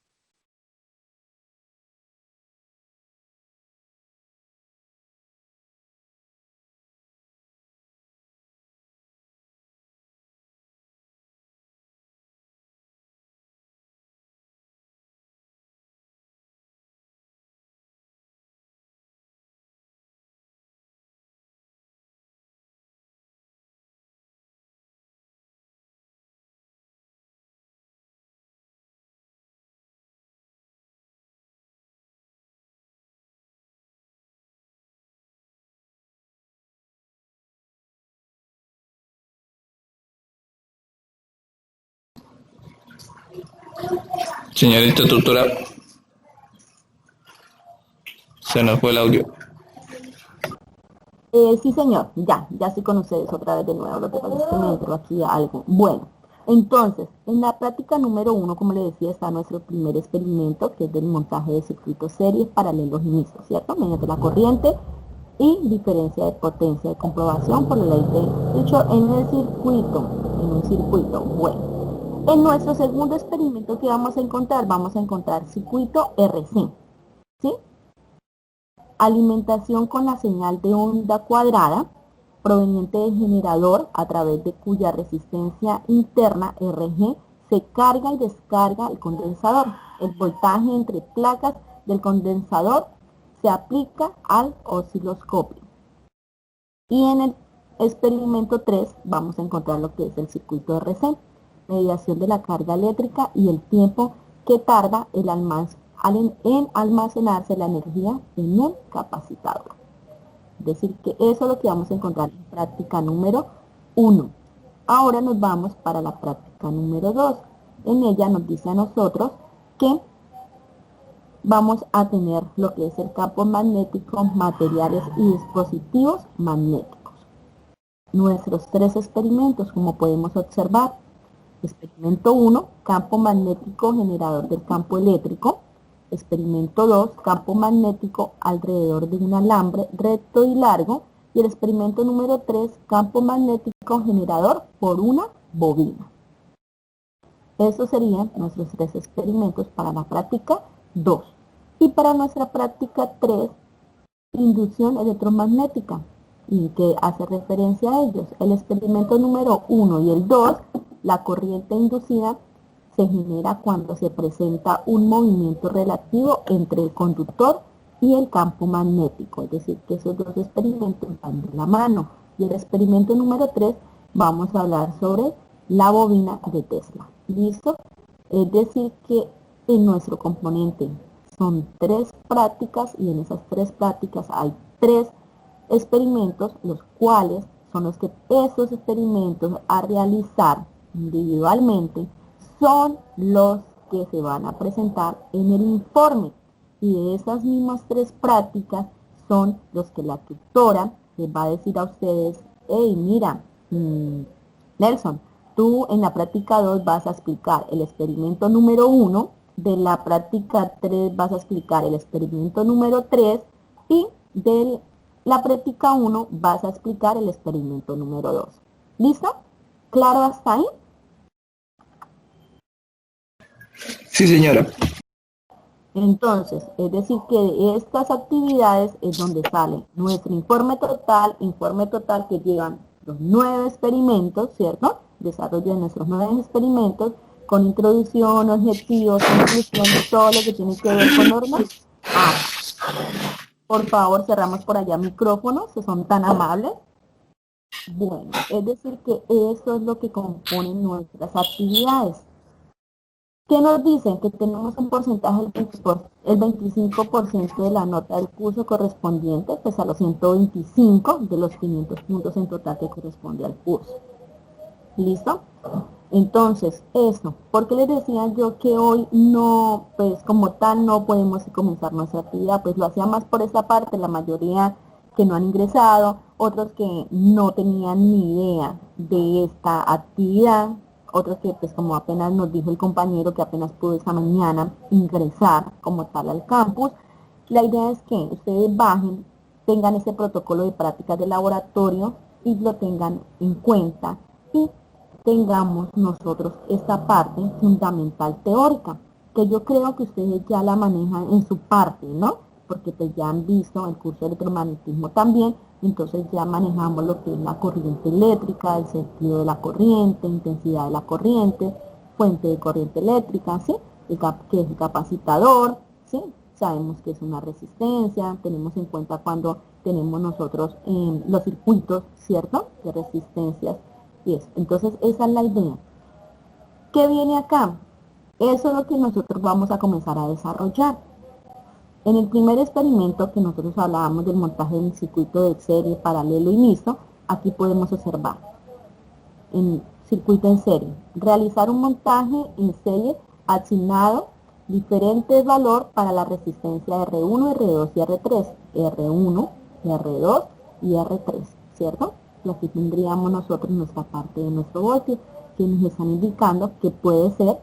Señorita tutora, se nos fue el audio. Sí, señor, ya estoy con ustedes otra vez de nuevo. Lo que pasa es que me entró aquí algo. Bueno, entonces, en la práctica número 1, como les decía, está nuestro primer experimento, que es del montaje de circuitos series, paralelos y mixtos, ¿cierto? Mediante la corriente y diferencia de potencia de comprobación por la ley de Kirchhoff en un circuito. Bueno, en nuestro segundo experimento que vamos a encontrar circuito RC, ¿sí? Alimentación con la señal de onda cuadrada proveniente del generador a través de cuya resistencia interna RG se carga y descarga el condensador. El voltaje entre placas del condensador se aplica al osciloscopio. Y en el experimento 3 vamos a encontrar lo que es el circuito RC, mediación de la carga eléctrica y el tiempo que tarda en almacenarse la energía en un capacitador. Es decir, que eso es lo que vamos a encontrar en práctica número 1. Ahora nos vamos para la práctica número 2. En ella nos dice a nosotros que vamos a tener lo que es el campo magnético, materiales y dispositivos magnéticos. Nuestros 3 experimentos, como podemos observar. Experimento 1, campo magnético generador del campo eléctrico. Experimento 2, campo magnético alrededor de un alambre recto y largo. Y el experimento número 3, campo magnético generador por una bobina. Esos serían nuestros 3 experimentos para la práctica 2. Y para nuestra práctica 3, inducción electromagnética, y que hace referencia a ellos. El experimento número 1 y el 2, la corriente inducida se genera cuando se presenta un movimiento relativo entre el conductor y el campo magnético, es decir, que esos 2 experimentos van de la mano. Y el experimento número 3, vamos a hablar sobre la bobina de Tesla. ¿Listo? Es decir, que en nuestro componente son 3 prácticas y en esas 3 prácticas hay 3 experimentos, los cuales son los que esos experimentos a realizar individualmente son los que se van a presentar en el informe, y de esas mismas 3 prácticas son los que la tutora les va a decir a ustedes: hey, mira, Nelson, tú en la práctica 2 vas a explicar el experimento número 1, de la práctica 3 vas a explicar el experimento número 3 y de la práctica 1 vas a explicar el experimento número 2. ¿Listo? ¿Claro hasta ahí? Sí, señora. Entonces, es decir que de estas actividades es donde sale nuestro informe total que llevan los 9 experimentos, ¿cierto? Desarrollo de nuestros 9 experimentos con introducción, objetivos, conclusión, todo lo que tiene que ver con normas. Por favor, cerramos por allá micrófonos, si son tan amables. Bueno, es decir que eso es lo que compone nuestras actividades. ¿Qué nos dicen? Que tenemos un porcentaje del 25% de la nota del curso correspondiente, pues a los 125 de los 500 puntos en total que corresponde al curso. ¿Listo? Entonces, eso. ¿Por qué les decía yo que hoy no, pues como tal, no podemos comenzar nuestra actividad? Pues lo hacía más por esa parte, la mayoría que no han ingresado, otros que no tenían ni idea de esta actividad, otros que pues como apenas nos dijo el compañero que apenas pudo esta mañana ingresar como tal al campus. La idea es que ustedes bajen, tengan ese protocolo de prácticas de laboratorio y lo tengan en cuenta y tengamos nosotros esta parte fundamental teórica, que yo creo que ustedes ya la manejan en su parte, ¿no? Porque pues ya han visto el curso de electromagnetismo también, entonces ya manejamos lo que es la corriente eléctrica, el sentido de la corriente, intensidad de la corriente, fuente de corriente eléctrica, ¿sí? Que es el capacisador, ¿sí? Sabemos que es una resistencia, tenemos en cuenta cuando tenemos nosotros los circuitos, ¿cierto? De resistencias y eso. Entonces esa es la idea. ¿Qué viene acá? Eso es lo que nosotros vamos a comenzar a desarrollar. En el primer experimento que nosotros hablábamos del montaje de un circuito de serie, paralelo y mixto, aquí podemos observar en circuito en serie, realizar un montaje en serie asignado diferentes valor para la resistencia R1, R2 y R3, R1, R2 y R3, ¿cierto? Y aquí tendríamos nosotros nuestra parte de nuestro voltio, que nos están indicando que puede ser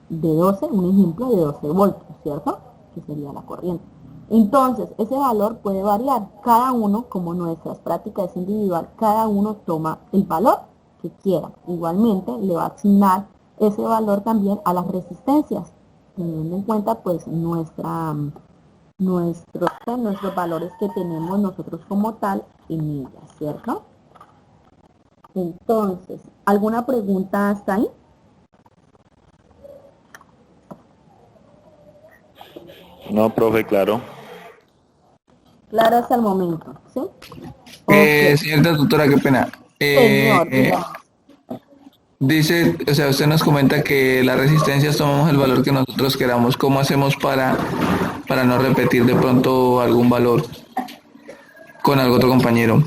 de 12, un ejemplo de 12 voltios, ¿cierto? Que sería la corriente. Entonces, ese valor puede variar. Cada uno, como nuestras prácticas es individual, cada uno toma el valor que quiera. Igualmente, le va a asignar ese valor también a las resistencias, teniendo en cuenta pues nuestros valores que tenemos nosotros como tal en ellas, ¿cierto? Entonces, ¿alguna pregunta hasta ahí? No, profe, claro. Claro hasta el momento, ¿sí? Señorita tutora, qué pena. Señor, Dice, o sea, usted nos comenta que las resistencias tomamos el valor que nosotros queramos. ¿Cómo hacemos para no repetir de pronto algún valor con algún otro compañero?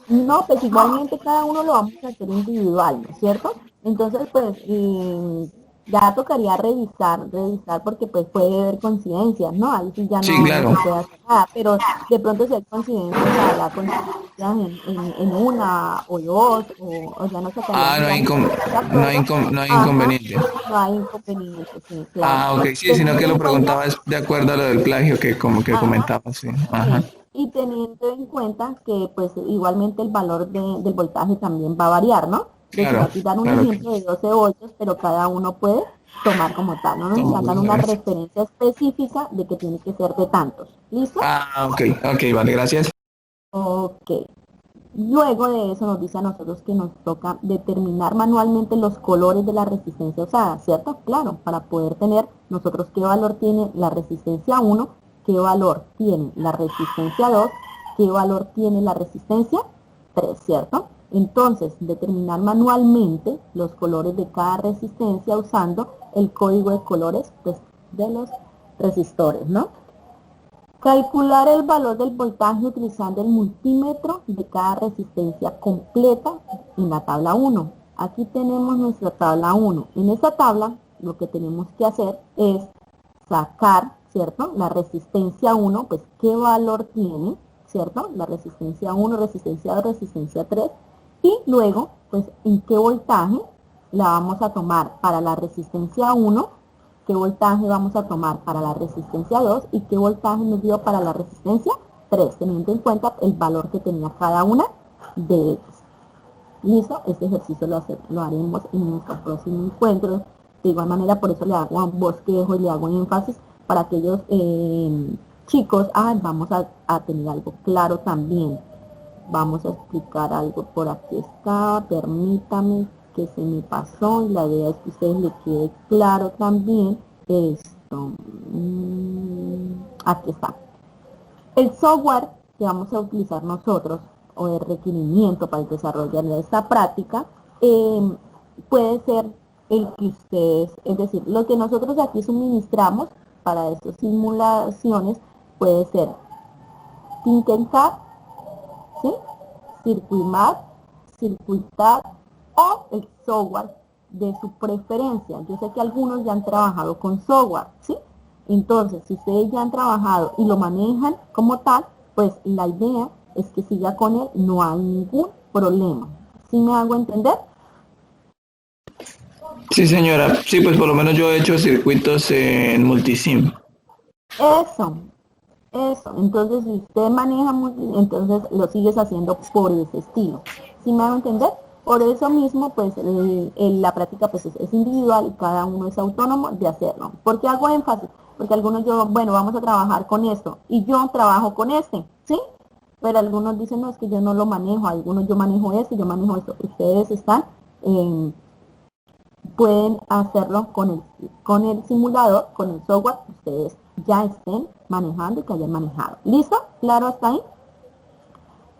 No, pues igualmente cada uno lo vamos a hacer individual, ¿no es cierto? Entonces, pues, Ya tocaría revisar porque pues puede haber coincidencias, ¿no? Ahí sí ya Sí, no claro. se puede hacer nada, pero de pronto si hay coincidencias, o sea, la coincidencia en una o dos, o ya nos tocaría Ah, mirar si estamos de acuerdo. no hay Ajá, inconveniente. no hay inconveniente, sí, claro. Ah, ok, sí, sino que Teniendo lo en cuenta, preguntaba es de acuerdo a lo del plagio que como que ajá, comentaba, sí. Ajá, sí, y teniendo en cuenta que pues igualmente el valor del voltaje también va a variar, ¿no? Decir, claro, aquí dan un claro. ejemplo de 12 voltios, pero cada uno puede tomar como tal, no nos están dando una referencia específica de que tiene que ser de tantos. ¿Listo? Ah, ok, ok, vale, gracias. Ok. Luego de eso nos dice a nosotros que nos toca determinar manualmente los colores de la resistencia usada, ¿cierto? Claro, para poder tener nosotros qué valor tiene la resistencia 1, qué valor tiene la resistencia 2, qué valor tiene la resistencia 3, ¿cierto? Entonces, determinar manualmente los colores de cada resistencia usando el código de colores pues, de los resistores, ¿no? Calcular el valor del voltaje utilizando el multímetro de cada resistencia completa en la tabla 1. Aquí tenemos nuestra tabla 1. En esta tabla lo que tenemos que hacer es sacar, ¿cierto? La resistencia 1, pues qué valor tiene, ¿cierto? La resistencia 1, resistencia 2, resistencia 3. Y luego, pues en qué voltaje la vamos a tomar para la resistencia 1, qué voltaje vamos a tomar para la resistencia 2 y qué voltaje nos dio para la resistencia 3, teniendo en cuenta el valor que tenía cada una de ellas. Listo, este ejercicio lo haremos en nuestro próximo encuentro. De igual manera, por eso le hago un bosquejo y le hago énfasis para aquellos chicos. Vamos a tener algo claro también. Vamos a explicar algo por aquí está. Permítame que se me pasó y la idea es que a ustedes les quede claro también esto. Aquí está. El software que vamos a utilizar nosotros o el requerimiento para desarrollar esta práctica puede ser el que ustedes, es decir, lo que nosotros aquí suministramos para estas simulaciones puede ser Tinkercad, ¿sí? Circuimap, Circuitab o el software de su preferencia. Yo sé que algunos ya han trabajado con software, ¿sí? Entonces, si ustedes ya han trabajado y lo manejan como tal, pues la idea es que siga con él, no hay ningún problema. ¿Sí me hago entender? Sí, señora. Sí, pues por lo menos yo he hecho circuitos en multisim. Eso. Entonces, si usted maneja, entonces lo sigues haciendo por ese estilo. ¿Sí me hago entender? Por eso mismo, pues la práctica pues es individual y cada uno es autónomo de hacerlo. ¿Por qué hago énfasis? Porque algunos bueno, vamos a trabajar con esto y yo trabajo con este, ¿sí? Pero algunos dicen, no, es que yo no lo manejo, algunos yo manejo esto, yo manejo esto. Ustedes están, pueden hacerlo con el simulador, con el software, ustedes ya estén manejando y que hayan manejado. ¿Listo? ¿Claro hasta ahí?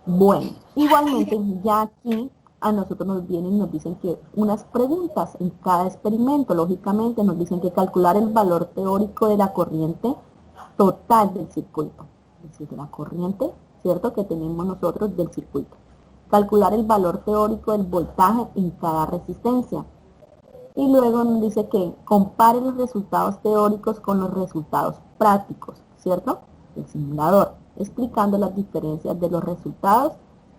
Bueno, igualmente ya aquí a nosotros nos dicen que unas preguntas en cada experimento, lógicamente nos dicen que calcular el valor teórico de la corriente total del circuito, es decir, de la corriente, ¿cierto?, que tenemos nosotros del circuito. Calcular el valor teórico del voltaje en cada resistencia. Y luego nos dice que compare los resultados teóricos con los resultados prácticos, ¿cierto?, del simulador, explicando las diferencias de los resultados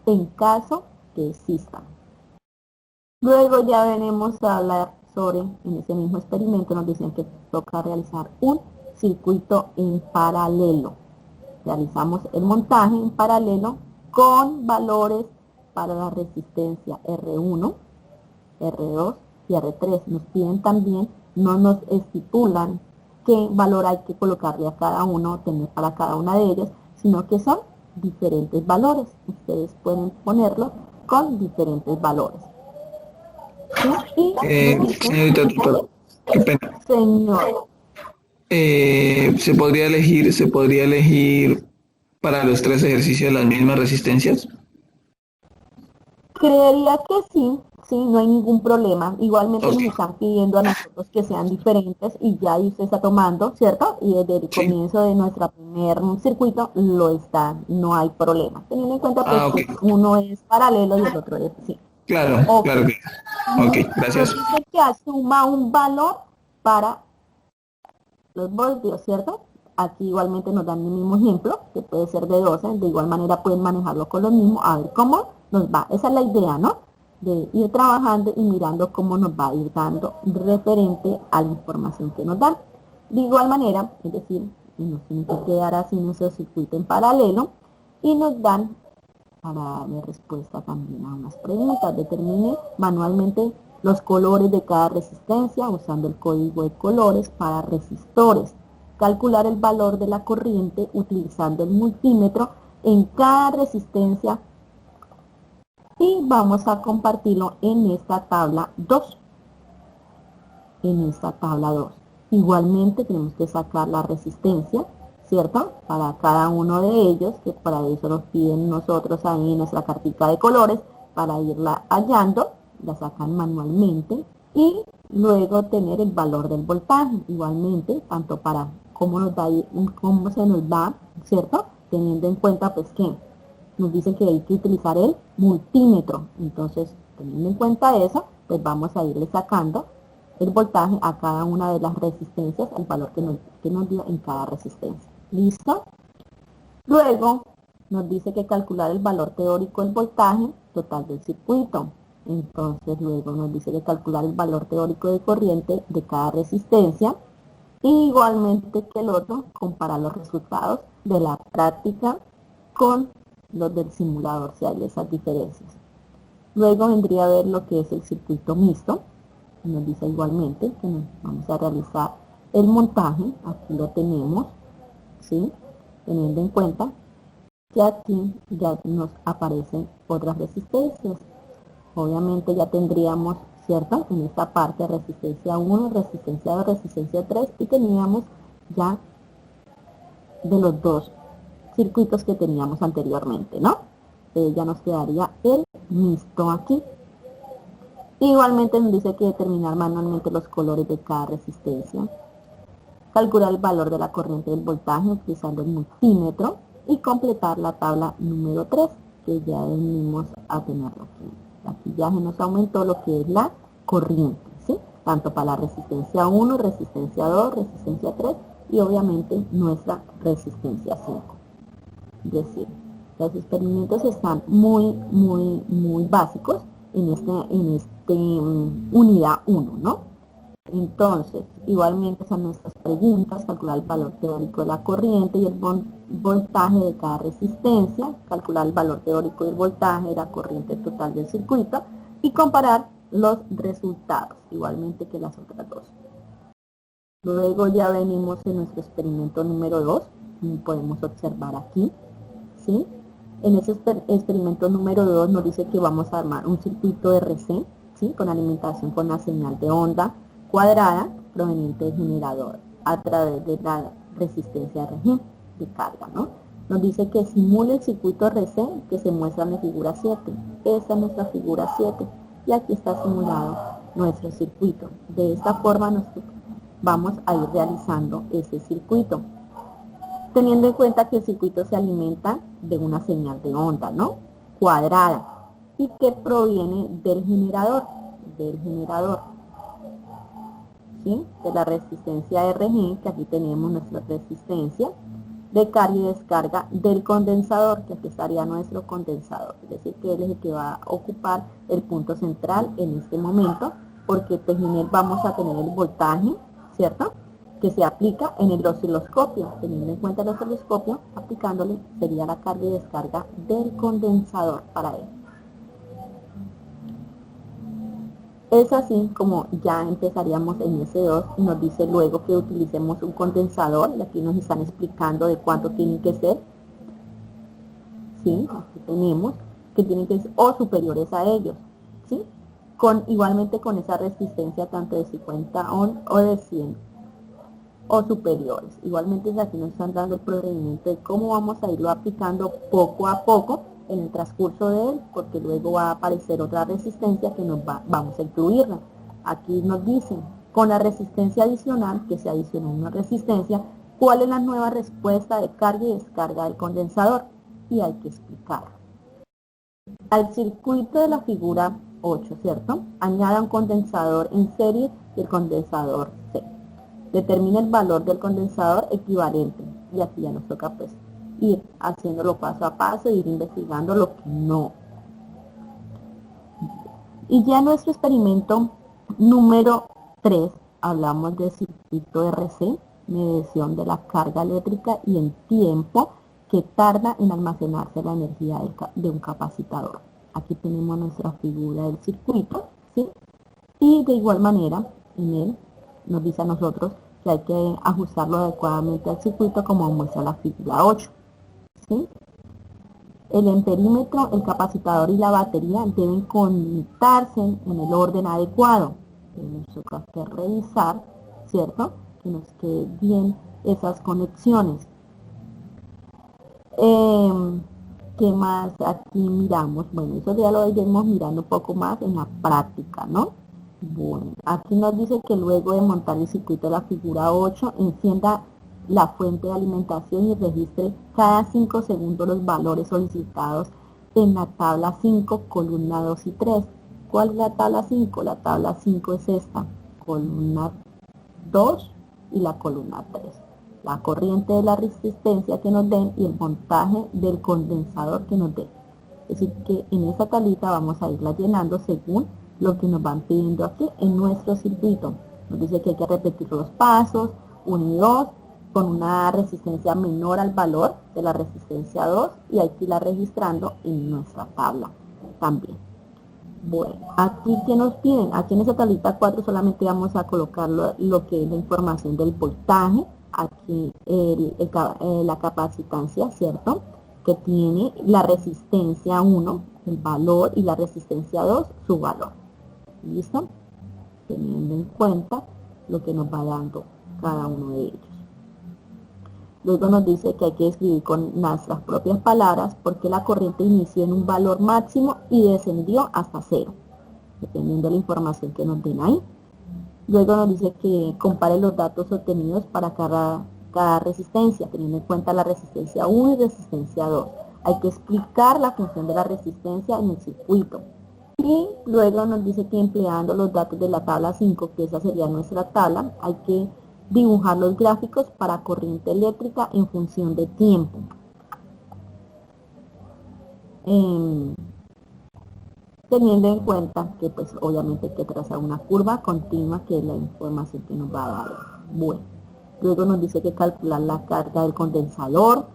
en caso que existan. Luego ya venimos a hablar sobre, en ese mismo experimento nos dicen que toca realizar un circuito en paralelo. Realizamos el montaje en paralelo con valores para la resistencia R1, R2 y R3. Nos piden también, no nos estipulan qué valor hay que colocarle a cada uno, tener para cada una de ellas, sino que son diferentes valores. Ustedes pueden ponerlo con diferentes valores. ¿Sí? Señorita doctora, qué pena. Señor. Se podría elegir para los tres ejercicios las mismas resistencias? Creería que sí, no hay ningún problema. Igualmente Ok. nos están pidiendo a nosotros que sean diferentes y ya ahí usted está tomando, ¿cierto? Y desde el Sí. comienzo de nuestro primer circuito lo está, no hay problema. Teniendo en cuenta pues, Ok. que uno es paralelo y el otro es sí. Claro, Ok. claro que. Ok, Nos gracias. dice que asuma un valor para los voltios, ¿cierto? Aquí igualmente nos dan el mismo ejemplo, que puede ser de 12, de igual manera pueden manejarlo con los mismos, a ver cómo nos va. Esa es la idea, ¿no? De ir trabajando y mirando cómo nos va a ir dando referente a la información que nos dan. De igual manera, es decir, nos tiene que quedar así nuestro circuito en paralelo y nos dan para darle respuesta también a unas preguntas. Determine manualmente los colores de cada resistencia usando el código de colores para resistores. Calcular el valor de la corriente utilizando el multímetro en cada resistencia y vamos a compartirlo en esta tabla 2. Igualmente tenemos que sacar la resistencia, ¿cierto? Para cada uno de ellos, que para eso nos piden nosotros ahí en nuestra cartica de colores, para irla hallando, la sacan manualmente, y luego tener el valor del voltaje, igualmente, tanto para cómo se nos va, ¿cierto? Teniendo en cuenta pues que nos dicen que hay que utilizar el multímetro, entonces teniendo en cuenta eso, pues vamos a irle sacando el voltaje a cada una de las resistencias, el valor que nos dio en cada resistencia. ¿Listo? Luego nos dice que calcular el valor teórico del voltaje total del circuito. Entonces luego nos dice que calcular el valor teórico de corriente de cada resistencia. Y igualmente que el otro, comparar los resultados de la práctica con los del simulador, si hay esas diferencias. Luego vendría a ver lo que es el circuito mixto. Nos dice igualmente que nos vamos a realizar el montaje. Aquí lo tenemos, ¿sí? Teniendo en cuenta que aquí ya nos aparecen otras resistencias. Obviamente ya tendríamos, ¿cierto? En esta parte resistencia 1, resistencia 2, resistencia 3 y teníamos ya de los dos circuitos que teníamos anteriormente, ¿no? Ya nos quedaría el mixto aquí. Igualmente nos dice que determinar manualmente los colores de cada resistencia. Calcular el valor de la corriente del voltaje utilizando el multímetro y completar la tabla número 3, que ya venimos a tenerlo aquí. Aquí ya se nos aumentó lo que es la corriente, ¿sí? Tanto para la resistencia 1, resistencia 2, resistencia 3 y obviamente nuestra resistencia 5. Es decir, los experimentos están muy básicos en este unidad 1, ¿no? Entonces, igualmente son nuestras preguntas: calcular el valor teórico de la corriente y el voltaje de cada resistencia, calcular el valor teórico del voltaje de la corriente total del circuito y comparar los resultados, igualmente que las otras dos. Luego ya venimos en nuestro experimento número 2, podemos observar aquí, ¿sí? En ese experimento número 2 nos dice que vamos a armar un circuito RC, ¿sí? Con alimentación con la señal de onda cuadrada proveniente del generador a través de la resistencia RG de carga, ¿no? Nos dice que simule el circuito RC que se muestra en la figura 7. Esta es nuestra figura 7 y aquí está simulado nuestro circuito. De esta forma nosotros vamos a ir realizando ese circuito, teniendo en cuenta que el circuito se alimenta de una señal de onda, ¿no? Cuadrada y que proviene del generador, ¿sí? De la resistencia RG, que aquí tenemos nuestra resistencia de carga y descarga del condensador, que aquí estaría nuestro condensador, es decir, que él es el que va a ocupar el punto central en este momento, porque pues en él vamos a tener el voltaje, ¿cierto?, que se aplica en el osciloscopio. Teniendo en cuenta el osciloscopio, aplicándole sería la carga y descarga del condensador para él. Es así como ya empezaríamos en S2 y nos dice luego que utilicemos un condensador, y aquí nos están explicando de cuánto tienen que ser, ¿sí? Aquí tenemos que tienen que ser o superiores a ellos, ¿sí? Igualmente con esa resistencia tanto de 50 ohm o de 100 o superiores. Igualmente aquí nos están dando el procedimiento de cómo vamos a irlo aplicando poco a poco en el transcurso de él, porque luego va a aparecer otra resistencia que vamos a incluirla. Aquí nos dicen, con la resistencia adicional, que se adiciona una resistencia, cuál es la nueva respuesta de carga y descarga del condensador, y hay que explicar. Al circuito de la figura 8, ¿cierto? Añada un condensador en serie y el condensador C. Determina el valor del condensador equivalente. Y aquí ya nos toca pues ir haciéndolo paso a paso, ir investigando lo que no. Y ya nuestro experimento número 3, hablamos del circuito RC, medición de la carga eléctrica y el tiempo que tarda en almacenarse la energía de un capacitador. Aquí tenemos nuestra figura del circuito, ¿sí? Y de igual manera, en él nos dice a nosotros que hay que ajustarlo adecuadamente al circuito como muestra la figura 8, ¿sí? El amperímetro, el capacisador y la batería deben conectarse en el orden adecuado. Tenemos que revisar, ¿cierto? Que nos quede bien esas conexiones. ¿Qué más aquí miramos? Bueno, eso ya lo iremos mirando un poco más en la práctica, ¿no? Bueno, aquí nos dice que luego de montar el circuito de la figura 8, encienda la fuente de alimentación y registre cada 5 segundos los valores solicitados en la tabla 5, columna 2 y 3. ¿Cuál es la tabla 5? La tabla 5 es esta, columna 2 y la columna 3. La corriente de la resistencia que nos den y el voltaje del condensador que nos den. Es decir, que en esta tablita vamos a irla llenando según lo que nos van pidiendo aquí en nuestro circuito. Nos dice que hay que repetir los pasos 1 y 2 con una resistencia menor al valor de la resistencia 2 y hay que irla registrando en nuestra tabla también. Bueno, aquí que nos piden, aquí en esta tablita 4 solamente vamos a colocar lo que es la información del voltaje, aquí la capacitancia, ¿cierto? Que tiene la resistencia 1, el valor, y la resistencia 2, su valor. ¿Listo? Teniendo en cuenta lo que nos va dando cada uno de ellos. Luego nos dice que hay que escribir con nuestras propias palabras porque la corriente inició en un valor máximo y descendió hasta 0, dependiendo de la información que nos den ahí. Luego nos dice que compare los datos obtenidos para cada resistencia, teniendo en cuenta la resistencia 1 y resistencia 2. Hay que explicar la función de la resistencia en el circuito. Y luego nos dice que empleando los datos de la tabla 5, que esa sería nuestra tabla, hay que dibujar los gráficos para corriente eléctrica en función de tiempo. Teniendo en cuenta que pues obviamente hay que trazar una curva continua, que es la información que nos va a dar. Bueno, luego nos dice que calcular la carga del condensador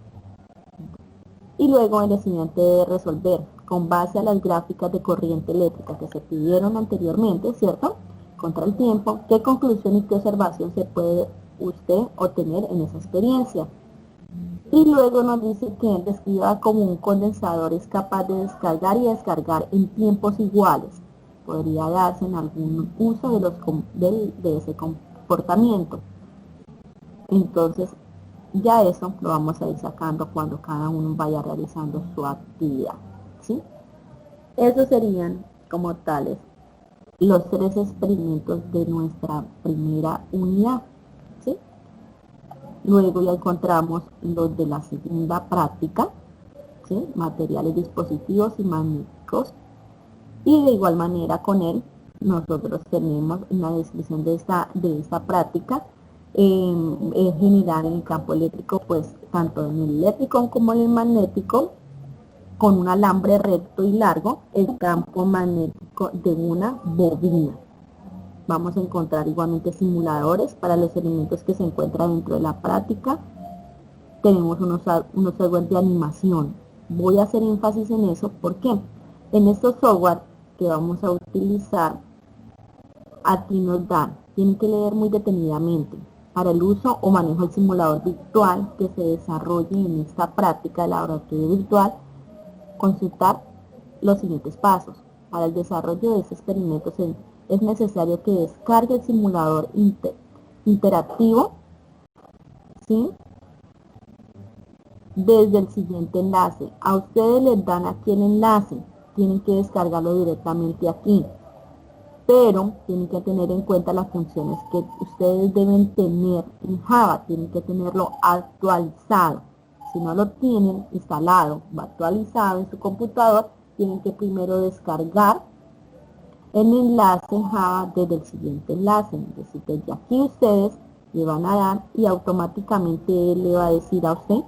y luego el estudiante debe resolver con base a las gráficas de corriente eléctrica que se pidieron anteriormente, ¿cierto? Contra el tiempo, qué conclusión y qué observación se puede usted obtener en esa experiencia. Y luego nos dice que describa cómo un condensador es capaz de descargar y descargar en tiempos iguales. Podría darse en algún uso de ese comportamiento. Entonces, ya eso lo vamos a ir sacando cuando cada uno vaya realizando su actividad, ¿sí? Esos serían como tales los 3 experimentos de nuestra primera unidad, ¿sí? Luego ya encontramos los de la segunda práctica, ¿sí? Materiales, dispositivos y magnéticos. Y de igual manera con él nosotros tenemos una descripción de esta práctica generar en el campo eléctrico, pues tanto en el eléctrico como en el magnético, con un alambre recto y largo, el campo magnético de una bobina. Vamos a encontrar igualmente simuladores para los elementos que se encuentran dentro de la práctica. Tenemos unos software de animación. Voy a hacer énfasis en eso, ¿por qué? En estos software que vamos a utilizar, aquí nos dan, tienen que leer muy detenidamente, para el uso o manejo del simulador virtual que se desarrolle en esta práctica de laboratorio virtual, consultar los siguientes pasos. Para el desarrollo de este experimento es necesario que descargue el simulador interactivo, ¿sí? Desde el siguiente enlace. A ustedes les dan aquí el enlace, tienen que descargarlo directamente aquí, pero tienen que tener en cuenta las funciones que ustedes deben tener en Java, tienen que tenerlo actualizado. Si no lo tienen instalado o actualizado en su computador, tienen que primero descargar el enlace en Java desde el siguiente enlace. Es decir, desde aquí ustedes le van a dar y automáticamente él le va a decir a usted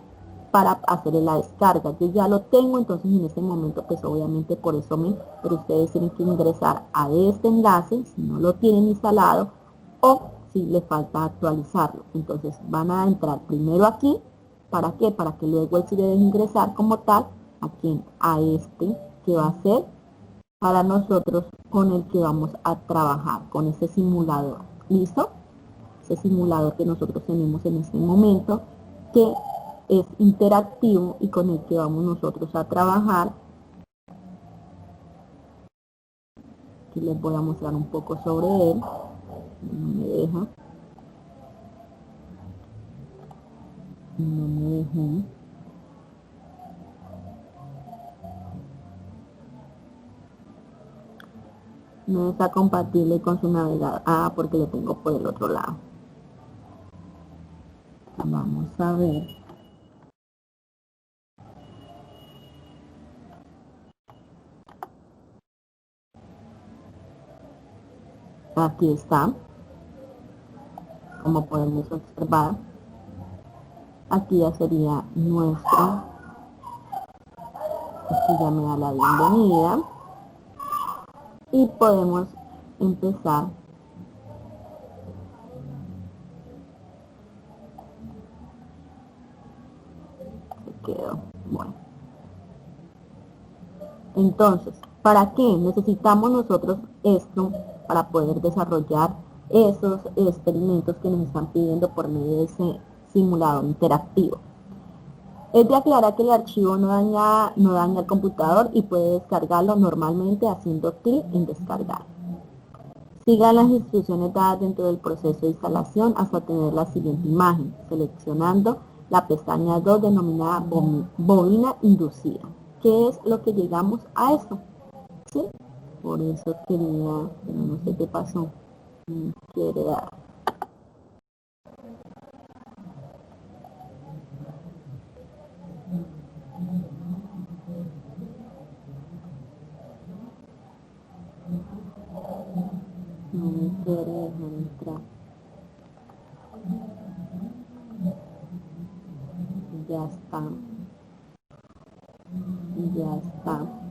para hacerle la descarga. Yo ya lo tengo, entonces en este momento pues obviamente por eso pero ustedes tienen que ingresar a este enlace si no lo tienen instalado o si le falta actualizarlo. Entonces van a entrar primero aquí. ¿Para qué? Para que luego él sí debe ingresar como tal aquí a este que va a ser para nosotros con el que vamos a trabajar, con ese simulador. ¿Listo? Ese simulador que nosotros tenemos en este momento, que es interactivo y con el que vamos nosotros a trabajar. Aquí les voy a mostrar un poco sobre él. No me deja. No me dejó. No está compatible con su navegador. Ah, porque lo tengo por el otro lado. Vamos a ver. Aquí está. Como podemos observar, aquí ya sería nuestro. Aquí ya me da la bienvenida. Y podemos empezar quedó. Bueno, entonces, ¿para qué necesitamos nosotros esto? Para poder desarrollar esos experimentos que nos están pidiendo por medio de ese simulador interactivo. Es de aclarar que el archivo no daña el computador y puede descargarlo normalmente haciendo clic en descargar. Siga las instrucciones dadas dentro del proceso de instalación hasta obtener la siguiente imagen, seleccionando la pestaña 2 denominada bobina inducida. ¿Qué es lo que llegamos a esto? ¿Sí? Por eso quería, pero no sé qué pasó. Quiere dar. No me quiere dejar entrar. Ya está. Ya está.